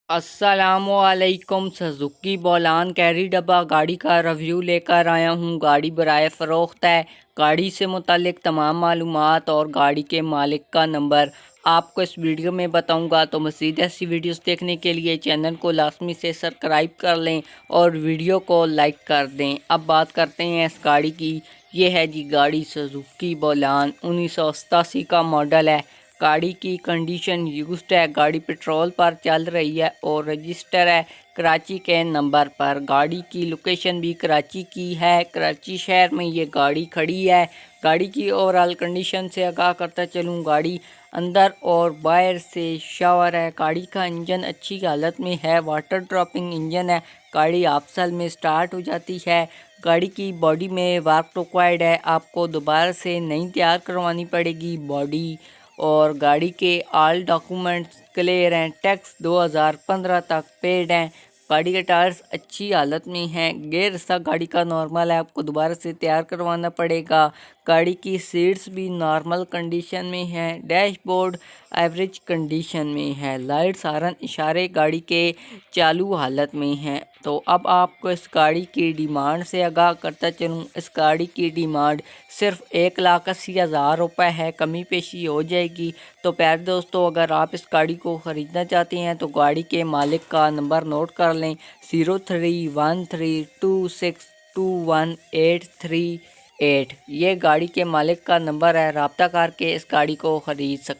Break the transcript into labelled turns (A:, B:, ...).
A: अस्सलामुअलैकुम। Suzuki Bolan carry डब्बा गाड़ी का रिव्यू लेकर आया हूँ। गाड़ी बराए फ़रोख्त है। गाड़ी से मुतालिक तमाम मालूमात और गाड़ी के मालिक का नंबर आपको इस वीडियो में बताऊंगा। तो मज़ीद ऐसी वीडियोस देखने के लिए चैनल को लाजमी से सब्सक्राइब कर लें और वीडियो को लाइक कर दें। अब बात करते हैं इस गाड़ी की। ये है जी गाड़ी सुजुकी बोलान 1987 का मॉडल है। गाड़ी की कंडीशन यूज्ड है। गाड़ी पेट्रोल पर चल रही है और रजिस्टर है कराची के नंबर पर। गाड़ी की लोकेशन भी कराची की है। कराची शहर में ये गाड़ी खड़ी है। गाड़ी की ओवरऑल कंडीशन से आगाह करता चलूँ, गाड़ी अंदर और बाहर से शावर है। गाड़ी का इंजन अच्छी हालत में है। वाटर ड्रॉपिंग इंजन है। गाड़ी आफसल में स्टार्ट हो जाती है। गाड़ी की बॉडी में वर्क रिक्वायर्ड है। आपको दोबारा से नई तैयार करवानी पड़ेगी बॉडी। और गाड़ी के ऑल डॉक्यूमेंट्स क्लियर हैं। टैक्स 2015 तक पेड हैं। गाड़ी के टायर्स अच्छी हालत में हैं। गेयर रस्ता गाड़ी का नॉर्मल है, आपको दोबारा से तैयार करवाना पड़ेगा। गाड़ी की सीट्स भी नॉर्मल कंडीशन में हैं। डैशबोर्ड एवरेज कंडीशन में है। लाइट्स हारन इशारे गाड़ी के चालू हालत में हैं। तो अब आपको इस गाड़ी की डिमांड से आगाह करता चलूँ, इस गाड़ी की डिमांड सिर्फ 1,80,000 रुपये है। कमी पेशी हो जाएगी। तो प्यारे दोस्तों, अगर आप इस गाड़ी को ख़रीदना चाहते हैं तो गाड़ी के मालिक का नंबर नोट कर लें 0313262188। ये गाड़ी के मालिक का नंबर है। रब्ता करके इस गाड़ी को ख़रीद सकते हैं।